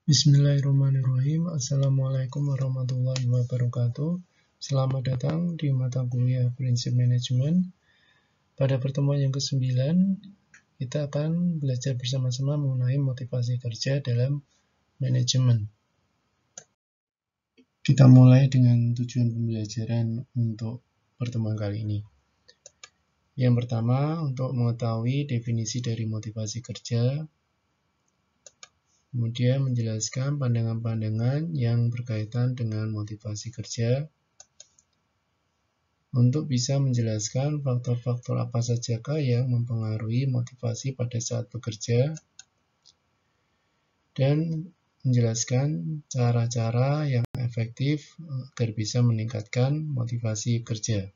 Bismillahirrahmanirrahim. Assalamualaikum warahmatullahi wabarakatuh. Selamat datang di mata kuliah Prinsip Manajemen. Pada pertemuan yang ke-9, kita akan belajar bersama-sama mengenai motivasi kerja dalam manajemen. Kita mulai dengan tujuan pembelajaran untuk pertemuan kali ini. Yang pertama, untuk mengetahui definisi dari motivasi kerja, kemudian menjelaskan pandangan-pandangan yang berkaitan dengan motivasi kerja untuk bisa menjelaskan faktor-faktor apa sajakah yang mempengaruhi motivasi pada saat bekerja dan menjelaskan cara-cara yang efektif agar bisa meningkatkan motivasi kerja.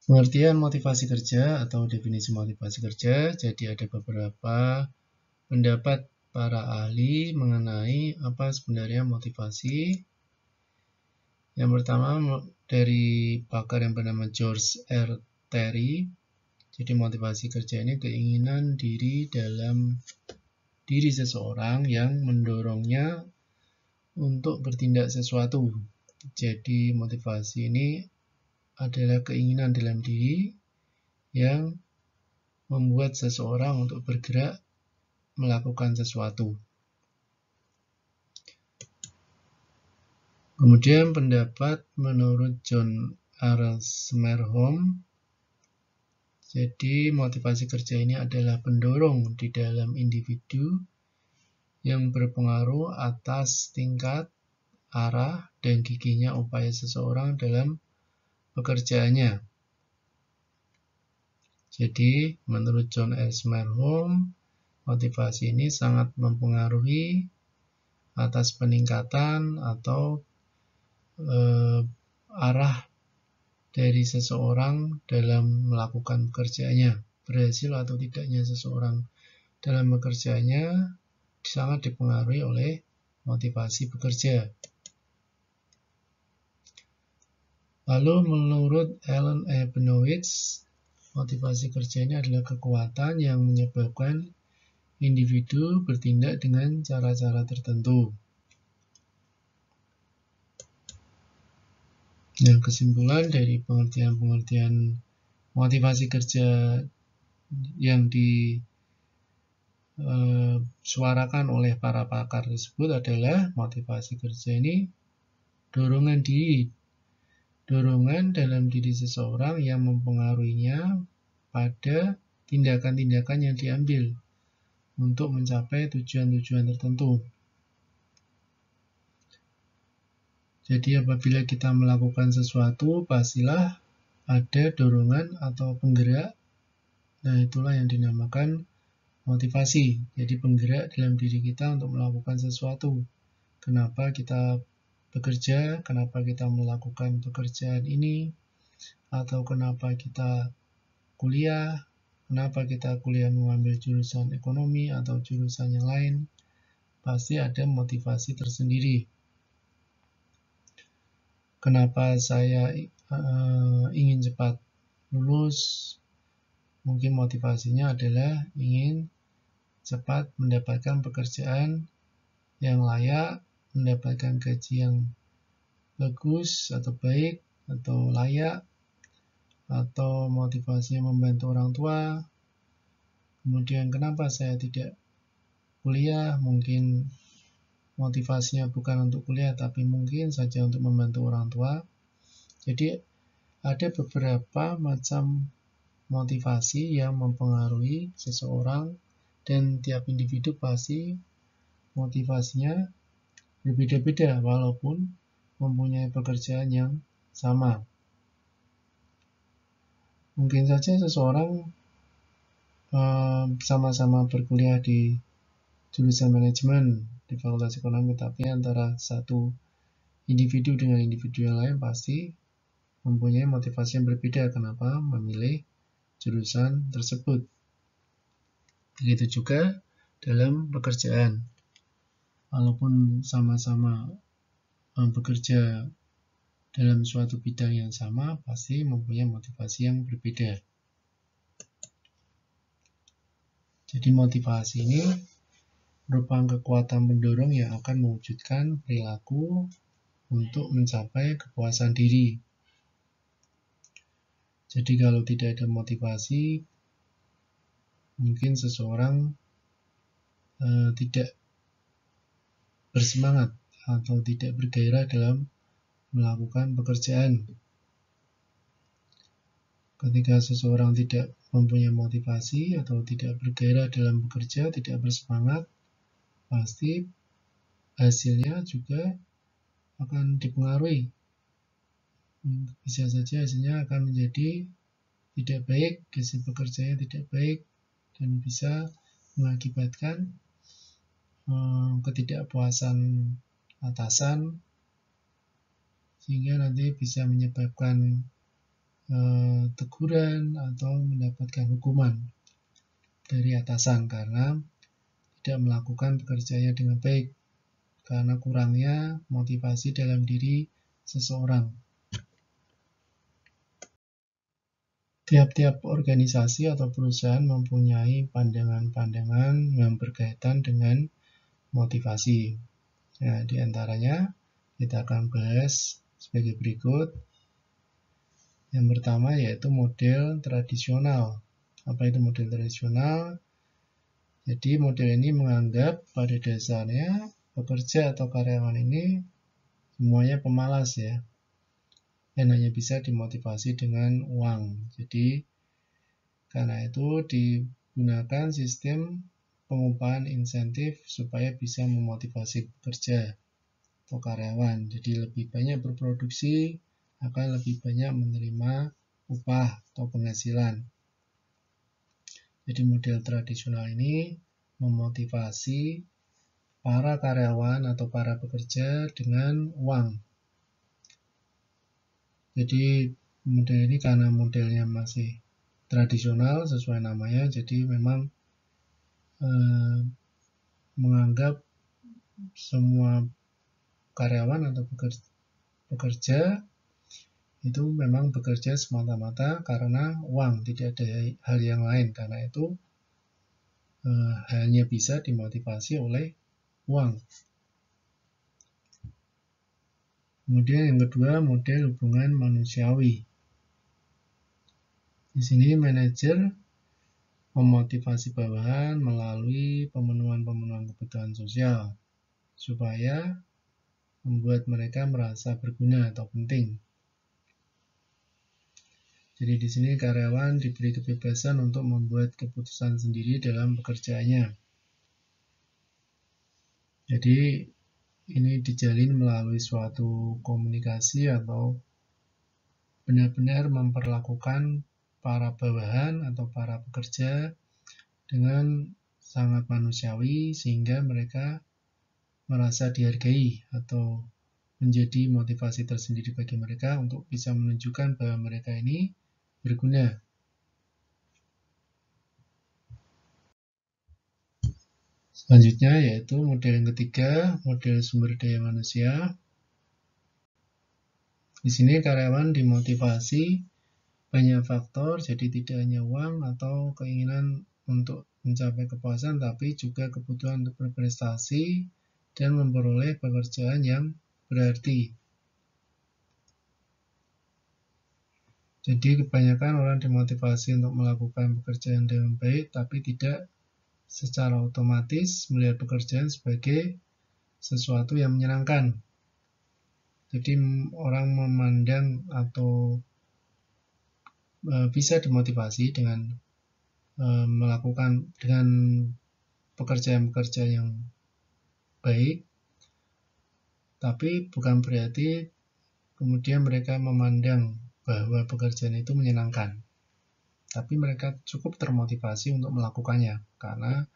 Pengertian motivasi kerja atau definisi motivasi kerja, jadi ada beberapa pendapat para ahli mengenai apa sebenarnya motivasi. Yang pertama dari pakar yang bernama George R. Terry. Jadi motivasi kerja ini keinginan diri dalam diri seseorang yang mendorongnya untuk bertindak sesuatu. Jadi motivasi ini adalah keinginan dalam diri yang membuat seseorang untuk bergerak melakukan sesuatu. Kemudian pendapat menurut John R. Smerholm, jadi motivasi kerja ini adalah pendorong di dalam individu yang berpengaruh atas tingkat, arah, dan gigihnya upaya seseorang dalam pekerjaannya. Jadi menurut John R. Smerholm, motivasi ini sangat mempengaruhi atas peningkatan atau arah dari seseorang dalam melakukan pekerjaannya. Berhasil atau tidaknya seseorang dalam bekerjanya sangat dipengaruhi oleh motivasi bekerja. Lalu menurut Alan Abramowitz, motivasi kerja ini adalah kekuatan yang menyebabkan individu bertindak dengan cara-cara tertentu. Nah, kesimpulan dari pengertian-pengertian motivasi kerja yang disuarakan oleh para pakar tersebut adalah motivasi kerja ini dorongan dalam diri seseorang yang mempengaruhinya pada tindakan-tindakan yang diambil untuk mencapai tujuan-tujuan tertentu. Jadi apabila kita melakukan sesuatu, pastilah ada dorongan atau penggerak. Nah, itulah yang dinamakan motivasi. Jadi penggerak dalam diri kita untuk melakukan sesuatu. Kenapa kita bekerja, kenapa kita melakukan pekerjaan ini, atau kenapa kita kuliah, kenapa kita kuliah mengambil jurusan ekonomi atau jurusan yang lain, pasti ada motivasi tersendiri. Kenapa saya ingin cepat lulus? Mungkin motivasinya adalah ingin cepat mendapatkan pekerjaan yang layak, mendapatkan gaji yang bagus atau baik atau layak, atau motivasinya membantu orang tua. Kemudian kenapa saya tidak kuliah? Mungkin motivasinya bukan untuk kuliah, tapi mungkin saja untuk membantu orang tua. Jadi ada beberapa macam motivasi yang mempengaruhi seseorang, dan tiap individu pasti motivasinya berbeda-beda walaupun mempunyai pekerjaan yang sama. Mungkin saja seseorang sama-sama berkuliah di jurusan manajemen di Fakultas Ekonomi, tapi antara satu individu dengan individu yang lain pasti mempunyai motivasi yang berbeda kenapa memilih jurusan tersebut. Begitu juga dalam pekerjaan. Walaupun sama-sama bekerja dalam suatu bidang yang sama, pasti mempunyai motivasi yang berbeda. Jadi motivasi ini merupakan kekuatan pendorong yang akan mewujudkan perilaku untuk mencapai kepuasan diri. Jadi kalau tidak ada motivasi, mungkin seseorang tidak bersemangat atau tidak bergairah dalam melakukan pekerjaan. Ketika seseorang tidak mempunyai motivasi atau tidak bergairah dalam bekerja, tidak bersemangat, pasti hasilnya juga akan dipengaruhi. Bisa saja hasilnya akan menjadi tidak baik, hasil pekerjaannya tidak baik, dan bisa mengakibatkan ketidakpuasan atasan, sehingga nanti bisa menyebabkan teguran atau mendapatkan hukuman dari atasan karena tidak melakukan pekerjaannya dengan baik, karena kurangnya motivasi dalam diri seseorang. Tiap-tiap organisasi atau perusahaan mempunyai pandangan-pandangan yang berkaitan dengan motivasi. Nah, di antaranya kita akan bahas sebagai berikut. Yang pertama yaitu model tradisional. Apa itu model tradisional? Jadi model ini menganggap pada dasarnya pekerja atau karyawan ini semuanya pemalas ya, dan hanya bisa dimotivasi dengan uang. Jadi karena itu digunakan sistem pengupahan insentif supaya bisa memotivasi pekerja atau karyawan. Jadi lebih banyak berproduksi akan lebih banyak menerima upah atau penghasilan. Jadi model tradisional ini memotivasi para karyawan atau para pekerja dengan uang. Jadi model ini karena modelnya masih tradisional sesuai namanya, jadi memang menganggap semua karyawan atau pekerja itu memang bekerja semata-mata karena uang, tidak ada hal yang lain. Karena itu hanya bisa dimotivasi oleh uang. Kemudian yang kedua, model hubungan manusiawi. Di sini manajer memotivasi bawahan melalui pemenuhan kebutuhan sosial supaya membuat mereka merasa berguna atau penting. Jadi di sini karyawan diberi kebebasan untuk membuat keputusan sendiri dalam pekerjaannya. Jadi ini dijalin melalui suatu komunikasi atau benar-benar memperlakukan para bawahan atau para pekerja dengan sangat manusiawi sehingga mereka merasa dihargai atau menjadi motivasi tersendiri bagi mereka untuk bisa menunjukkan bahwa mereka ini berguna. Selanjutnya yaitu model yang ketiga, model sumber daya manusia. Di sini karyawan dimotivasi banyak faktor, jadi tidak hanya uang atau keinginan untuk mencapai kepuasan, tapi juga kebutuhan untuk berprestasi dan memperoleh pekerjaan yang berarti. Jadi kebanyakan orang dimotivasi untuk melakukan pekerjaan dengan baik, tapi tidak secara otomatis melihat pekerjaan sebagai sesuatu yang menyenangkan. Jadi orang memandang atau bisa dimotivasi dengan melakukan dengan pekerjaan-pekerjaan yang baik, tapi bukan berarti kemudian mereka memandang bahwa pekerjaan itu menyenangkan. Tapi mereka cukup termotivasi untuk melakukannya karena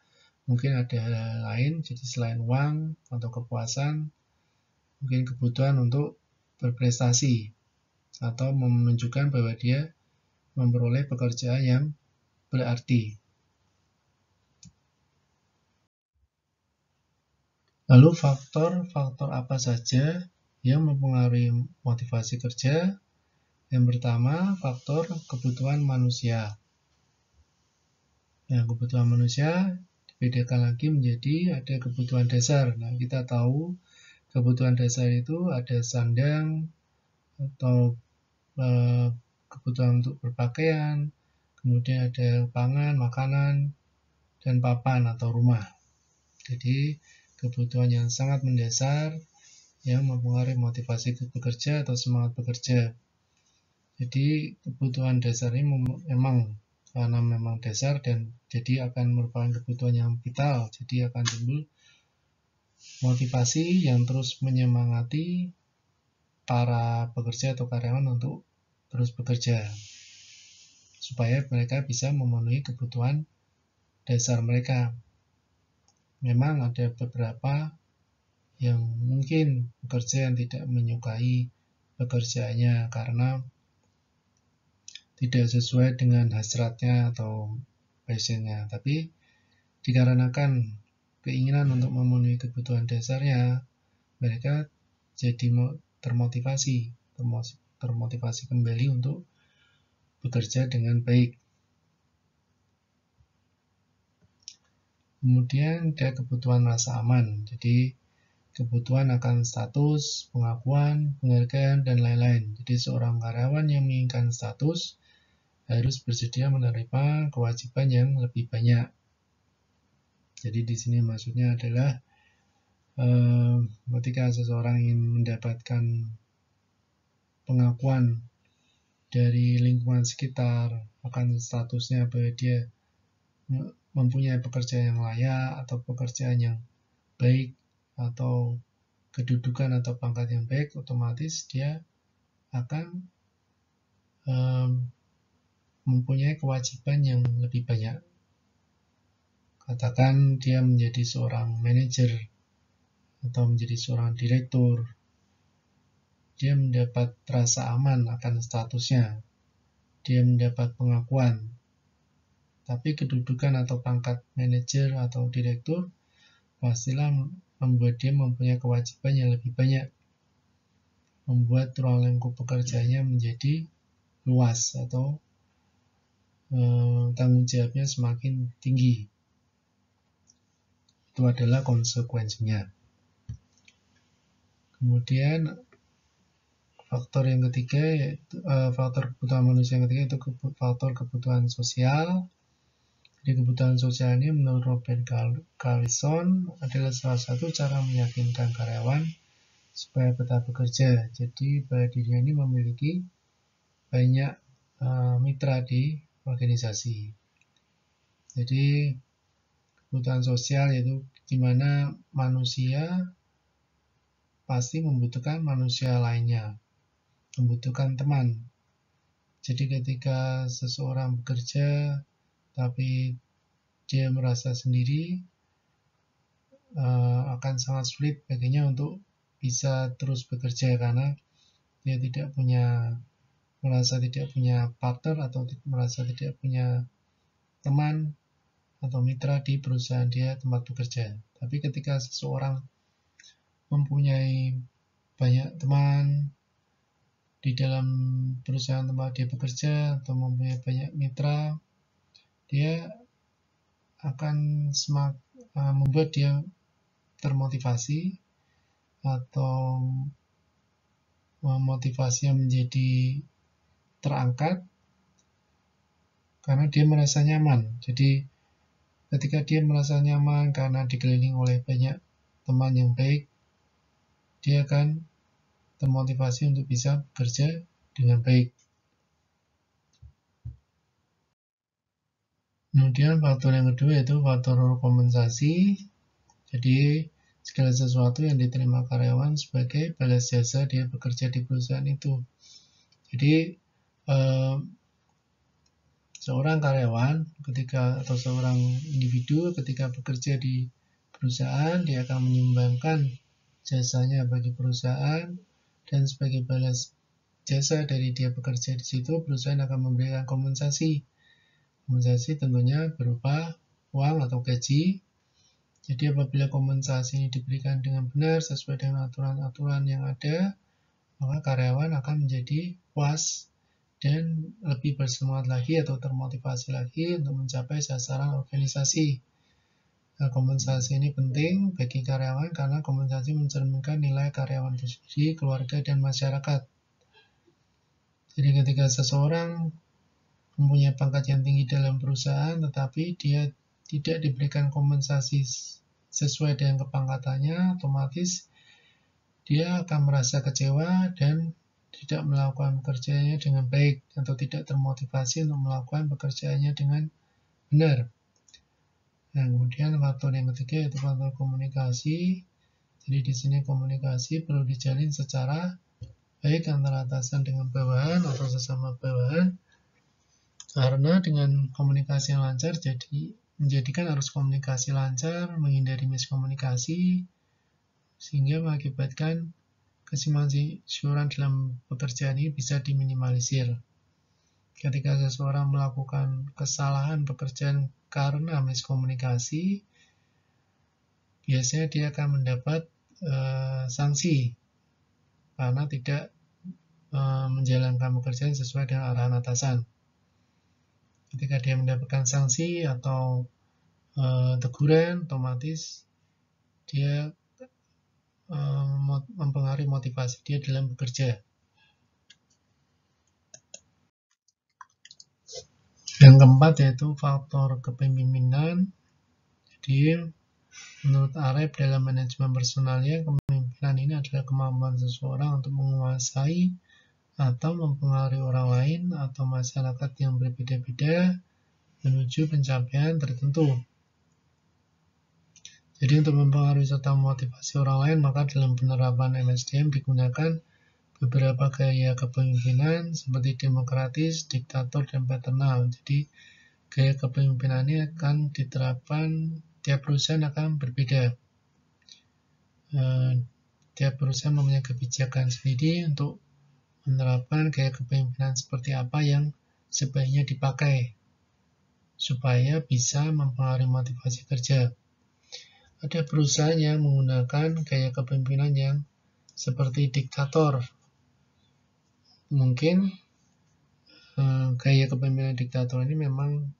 mungkin ada hal lain, jadi selain uang atau kepuasan, mungkin kebutuhan untuk berprestasi atau menunjukkan bahwa dia memperoleh pekerjaan yang berarti. Lalu faktor-faktor apa saja yang mempengaruhi motivasi kerja? Yang pertama, faktor kebutuhan manusia. Nah, kebutuhan manusia dibedakan lagi menjadi ada kebutuhan dasar. Nah, kita tahu kebutuhan dasar itu ada sandang atau kebutuhan untuk berpakaian, kemudian ada pangan, makanan, dan papan atau rumah. Jadi, kebutuhan yang sangat mendasar yang mempengaruhi motivasi bekerja atau semangat bekerja. Jadi, kebutuhan dasar ini memang karena memang dasar dan jadi akan merupakan kebutuhan yang vital. Jadi akan timbul motivasi yang terus menyemangati para pekerja atau karyawan untuk terus bekerja supaya mereka bisa memenuhi kebutuhan dasar mereka. Memang ada beberapa yang mungkin pekerja yang tidak menyukai pekerjaannya karena tidak sesuai dengan hasratnya atau passionnya, tapi dikarenakan keinginan untuk memenuhi kebutuhan dasarnya, mereka jadi termotivasi kembali untuk bekerja dengan baik. Kemudian ada kebutuhan rasa aman, jadi kebutuhan akan status, pengakuan, penghargaan, dan lain-lain. Jadi seorang karyawan yang menginginkan status harus bersedia menerima kewajiban yang lebih banyak. Jadi di sini maksudnya adalah ketika seseorang ingin mendapatkan pengakuan dari lingkungan sekitar akan statusnya bahwa dia mempunyai pekerjaan yang layak atau pekerjaan yang baik atau kedudukan atau pangkat yang baik, otomatis dia akan mempunyai kewajiban yang lebih banyak. Katakan dia menjadi seorang manajer atau menjadi seorang direktur, dia mendapat rasa aman akan statusnya, dia mendapat pengakuan. Tapi kedudukan atau pangkat manajer atau direktur pastilah membuat dia mempunyai kewajiban yang lebih banyak, membuat ruang lingkup pekerjaannya menjadi luas atau tanggung jawabnya semakin tinggi. Itu adalah konsekuensinya. Kemudian faktor yang ketiga yaitu faktor kebutuhan manusia yang ketiga itu faktor kebutuhan sosial. Jadi kebutuhan sosial ini menurut Robert Carlson adalah salah satu cara meyakinkan karyawan supaya betah bekerja. Jadi pada dirinya ini memiliki banyak mitra di organisasi. Jadi kebutuhan sosial yaitu di mana manusia pasti membutuhkan manusia lainnya, membutuhkan teman. Jadi ketika seseorang bekerja tapi dia merasa sendiri, akan sangat sulit baginya untuk bisa terus bekerja karena dia merasa tidak punya partner atau merasa tidak punya teman atau mitra di perusahaan dia tempat bekerja. Tapi ketika seseorang mempunyai banyak teman di dalam perusahaan tempat dia bekerja atau mempunyai banyak mitra, dia akan membuat dia termotivasi atau motivasinya menjadi terangkat karena dia merasa nyaman. Jadi ketika dia merasa nyaman karena dikelilingi oleh banyak teman yang baik, dia akan termotivasi untuk bisa bekerja dengan baik. Kemudian faktor yang kedua yaitu faktor kompensasi. Jadi segala sesuatu yang diterima karyawan sebagai balas jasa dia bekerja di perusahaan itu. Jadi seorang karyawan atau seorang individu ketika bekerja di perusahaan, dia akan menyumbangkan jasanya bagi perusahaan dan sebagai balas jasa dari dia bekerja di situ, perusahaan akan memberikan kompensasi. Kompensasi tentunya berupa uang atau gaji. Jadi apabila kompensasi ini diberikan dengan benar sesuai dengan aturan-aturan yang ada, maka karyawan akan menjadi puas dan lebih bersemangat lagi atau termotivasi lagi untuk mencapai sasaran organisasi. Nah, kompensasi ini penting bagi karyawan karena kompensasi mencerminkan nilai karyawan itu sendiri, keluarga, dan masyarakat. Jadi ketika seseorang mempunyai pangkat yang tinggi dalam perusahaan tetapi dia tidak diberikan kompensasi sesuai dengan kepangkatannya, otomatis dia akan merasa kecewa dan tidak melakukan pekerjaannya dengan baik atau tidak termotivasi untuk melakukan pekerjaannya dengan benar. Nah, kemudian faktor yang ketiga yaitu faktor komunikasi. Jadi di sini komunikasi perlu dijalin secara baik antara atasan dengan bawahan atau sesama bawahan. Karena dengan komunikasi yang lancar jadi menjadikan arus komunikasi lancar, menghindari miskomunikasi, sehingga mengakibatkan kesimpangan siuran dalam pekerjaan ini bisa diminimalisir. Ketika seseorang melakukan kesalahan pekerjaan karena miskomunikasi, biasanya dia akan mendapat sanksi karena tidak menjalankan pekerjaan sesuai dengan arahan atasan. Ketika dia mendapatkan sanksi atau teguran, otomatis dia mempengaruhi motivasi dia dalam bekerja. Yang keempat yaitu faktor kepemimpinan. Jadi menurut Arep dalam manajemen personalnya, kepemimpinan ini adalah kemampuan seseorang untuk menguasai atau mempengaruhi orang lain atau masyarakat yang berbeda-beda menuju pencapaian tertentu. Jadi untuk mempengaruhi serta memotivasi orang lain, maka dalam penerapan MSDM digunakan beberapa gaya kepemimpinan seperti demokratis, diktator, dan paternal. Jadi gaya kepemimpinan ini akan diterapkan, tiap perusahaan akan berbeda. Tiap perusahaan mempunyai kebijakan sendiri untuk menerapkan gaya kepemimpinan seperti apa yang sebaiknya dipakai supaya bisa mempengaruhi motivasi kerja. Ada perusahaan yang menggunakan gaya kepemimpinan yang seperti diktator. Mungkin gaya kepemimpinan diktator ini memang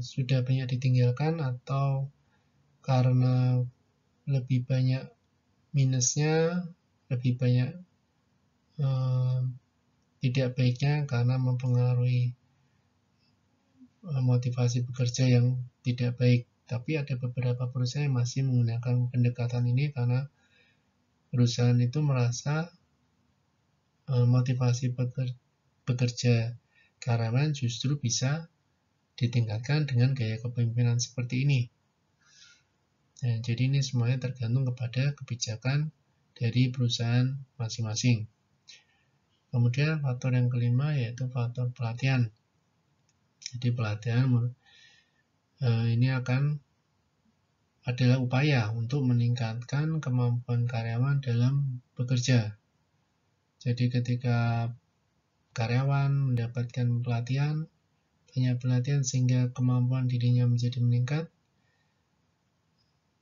sudah banyak ditinggalkan atau karena lebih banyak minusnya, lebih banyak tidak baiknya karena mempengaruhi motivasi bekerja yang tidak baik. Tapi ada beberapa perusahaan yang masih menggunakan pendekatan ini karena perusahaan itu merasa motivasi bekerja karyawan justru bisa ditingkatkan dengan gaya kepemimpinan seperti ini. Nah, jadi ini semuanya tergantung kepada kebijakan dari perusahaan masing-masing. Kemudian faktor yang kelima yaitu faktor pelatihan. Jadi pelatihan ini adalah upaya untuk meningkatkan kemampuan karyawan dalam bekerja. Jadi ketika karyawan mendapatkan pelatihan, banyak pelatihan sehingga kemampuan dirinya menjadi meningkat,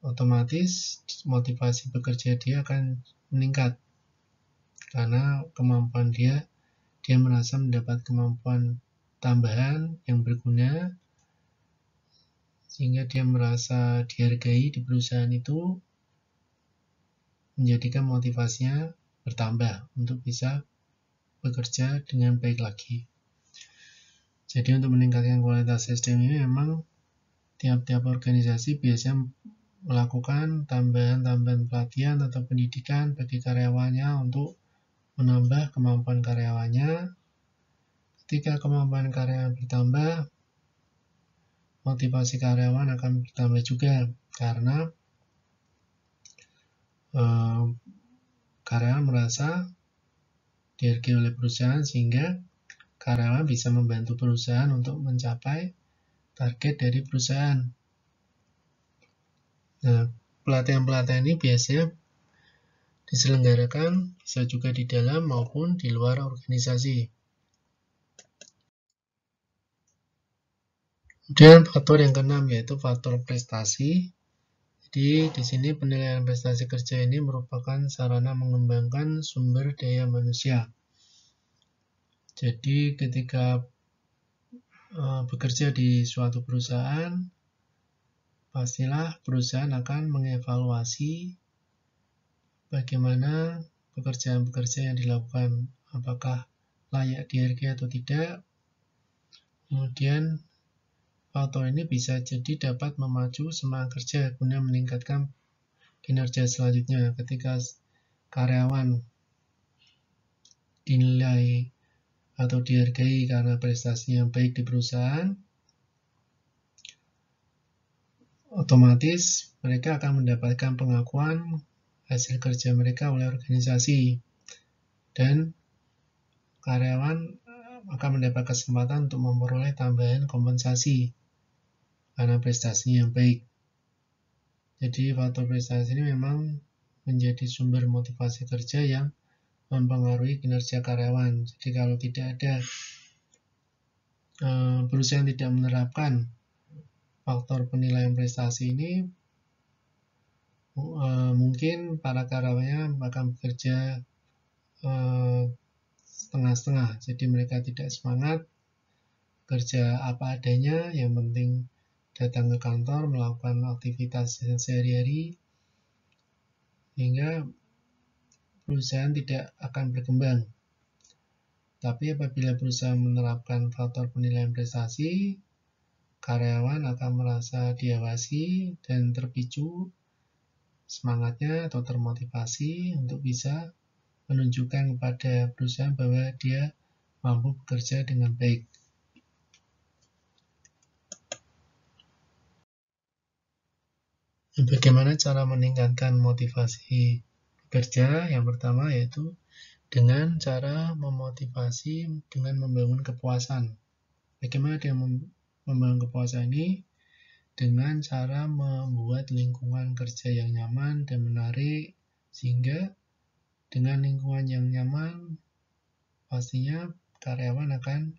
otomatis motivasi bekerja dia akan meningkat. Karena kemampuan dia merasa mendapat kemampuan tambahan yang berguna, sehingga dia merasa dihargai di perusahaan itu, menjadikan motivasinya bertambah untuk bisa bekerja dengan baik lagi. Jadi untuk meningkatkan kualitas SDM ini memang tiap-tiap organisasi biasanya melakukan tambahan-tambahan pelatihan atau pendidikan bagi karyawannya untuk menambah kemampuan karyawannya. Ketika kemampuan karyawan bertambah, motivasi karyawan akan bertambah juga karena karyawan merasa dihargai oleh perusahaan sehingga karyawan bisa membantu perusahaan untuk mencapai target dari perusahaan. Nah, pelatihan-pelatihan ini biasanya diselenggarakan bisa juga di dalam maupun di luar organisasi. Kemudian faktor yang keenam yaitu faktor prestasi. Jadi di sini penilaian prestasi kerja ini merupakan sarana mengembangkan sumber daya manusia. Jadi ketika bekerja di suatu perusahaan, pastilah perusahaan akan mengevaluasi bagaimana pekerjaan-pekerjaan yang dilakukan, apakah layak dihargai atau tidak. Kemudian faktor ini bisa jadi dapat memacu semangat kerja guna meningkatkan kinerja selanjutnya. Ketika karyawan dinilai atau dihargai karena prestasi yang baik di perusahaan, otomatis mereka akan mendapatkan pengakuan hasil kerja mereka oleh organisasi, dan karyawan akan mendapat kesempatan untuk memperoleh tambahan kompensasi karena prestasinya yang baik. Jadi faktor prestasi ini memang menjadi sumber motivasi kerja yang mempengaruhi kinerja karyawan. Jadi kalau tidak ada perusahaan tidak menerapkan faktor penilaian prestasi ini, mungkin para karyawannya akan bekerja setengah-setengah. Jadi mereka tidak semangat kerja apa adanya, yang penting datang ke kantor melakukan aktivitas sehari-hari, sehingga perusahaan tidak akan berkembang. Tapi apabila perusahaan menerapkan faktor penilaian prestasi, karyawan akan merasa diawasi dan terpicu semangatnya atau termotivasi untuk bisa menunjukkan kepada perusahaan bahwa dia mampu bekerja dengan baik. Bagaimana cara meningkatkan motivasi bekerja? Yang pertama yaitu dengan cara memotivasi dengan membangun kepuasan. Bagaimana dia membangun kepuasan ini? Dengan cara membuat lingkungan kerja yang nyaman dan menarik, sehingga dengan lingkungan yang nyaman pastinya karyawan akan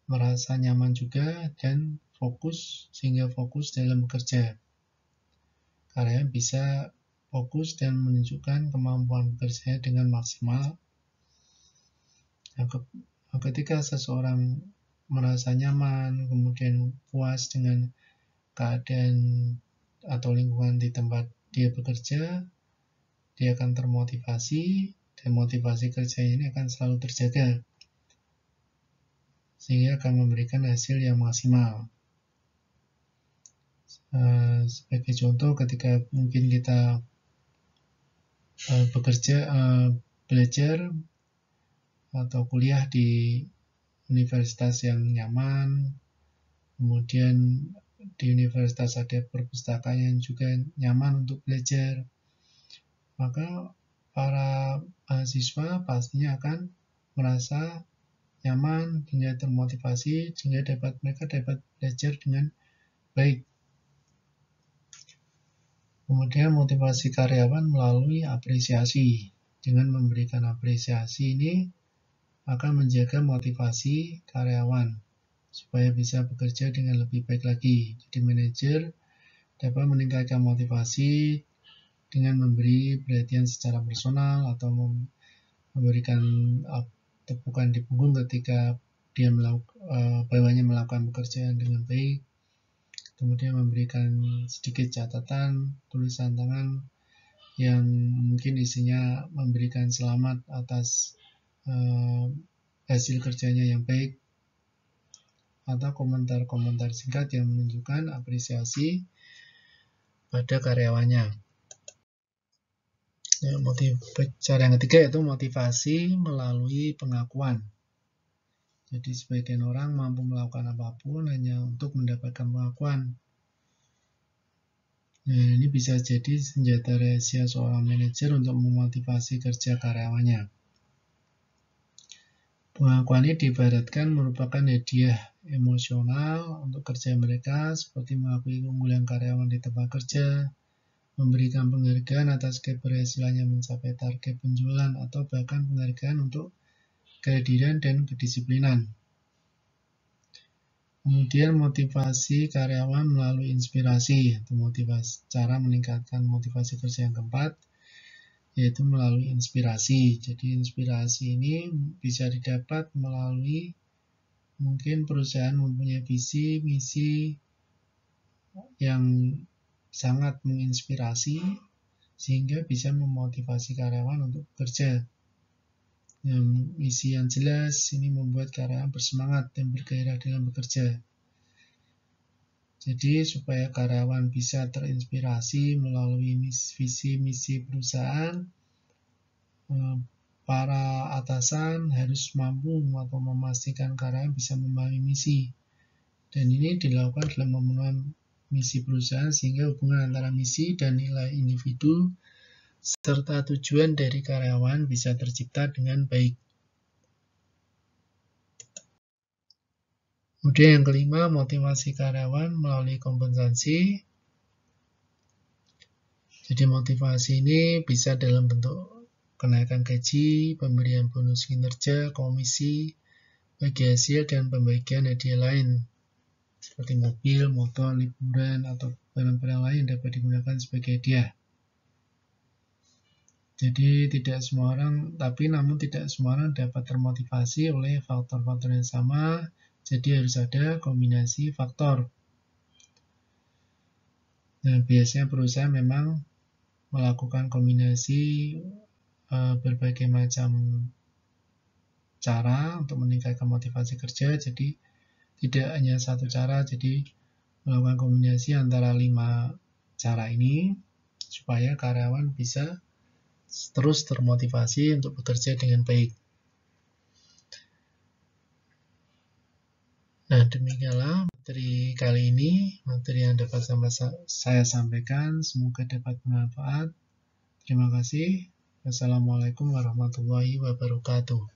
merasa nyaman juga dan fokus, sehingga fokus dalam bekerja. Karyawan bisa fokus dan menunjukkan kemampuan bekerja dengan maksimal. Ketika seseorang merasa nyaman, kemudian puas dengan keadaan atau lingkungan di tempat dia bekerja, dia akan termotivasi, dan motivasi kerja ini akan selalu terjaga, sehingga akan memberikan hasil yang maksimal. Sebagai contoh, ketika mungkin kita belajar atau kuliah di universitas yang nyaman, kemudian di universitas ada perpustakaan yang juga nyaman untuk belajar, maka para mahasiswa pastinya akan merasa nyaman hingga termotivasi, sehingga mereka dapat belajar dengan baik. Kemudian motivasi karyawan melalui apresiasi. Dengan memberikan apresiasi ini akan menjaga motivasi karyawan supaya bisa bekerja dengan lebih baik lagi. Jadi manajer dapat meningkatkan motivasi dengan memberi perhatian secara personal atau memberikan tepukan di punggung ketika dia bawahannya melakukan pekerjaan dengan baik. Kemudian memberikan sedikit catatan, tulisan tangan yang mungkin isinya memberikan selamat atas hasil kerjanya yang baik, atau komentar-komentar singkat yang menunjukkan apresiasi pada karyawannya. Cara yang ketiga yaitu motivasi melalui pengakuan. Jadi sebagian orang mampu melakukan apapun hanya untuk mendapatkan pengakuan. Nah, ini bisa jadi senjata rahasia seorang manajer untuk memotivasi kerja karyawannya. Pengakuan ini diibaratkan merupakan hadiah emosional untuk kerja mereka, seperti mengakui keunggulan karyawan di tempat kerja, memberikan penghargaan atas keberhasilannya mencapai target penjualan, atau bahkan penghargaan untuk kehadiran dan kedisiplinan. Kemudian motivasi karyawan melalui inspirasi, atau cara meningkatkan motivasi kerja yang keempat, yaitu melalui inspirasi. Jadi inspirasi ini bisa didapat melalui mungkin perusahaan mempunyai visi, misi yang sangat menginspirasi sehingga bisa memotivasi karyawan untuk bekerja. Misi yang jelas ini membuat karyawan bersemangat dan bergairah dalam bekerja. Jadi supaya karyawan bisa terinspirasi melalui visi misi perusahaan, para atasan harus mampu atau memastikan karyawan bisa memahami misi. Dan ini dilakukan dalam memenuhi misi perusahaan sehingga hubungan antara misi dan nilai individu serta tujuan dari karyawan bisa tercipta dengan baik. Kemudian yang kelima, motivasi karyawan melalui kompensasi. Jadi motivasi ini bisa dalam bentuk kenaikan gaji, pemberian bonus kinerja, komisi, bagi hasil, dan pembagian hadiah lain seperti mobil, motor, liburan, atau barang-barang lain yang dapat digunakan sebagai hadiah. Jadi namun tidak semua orang dapat termotivasi oleh faktor-faktor yang sama, jadi harus ada kombinasi faktor. Nah, biasanya perusahaan memang melakukan kombinasi berbagai macam cara untuk meningkatkan motivasi kerja, jadi tidak hanya satu cara, jadi melakukan kombinasi antara 5 cara ini supaya karyawan bisa terus termotivasi untuk bekerja dengan baik. Nah, demikianlah materi kali ini, materi yang dapat saya sampaikan, semoga dapat bermanfaat. Terima kasih. Wassalamualaikum warahmatullahi wabarakatuh.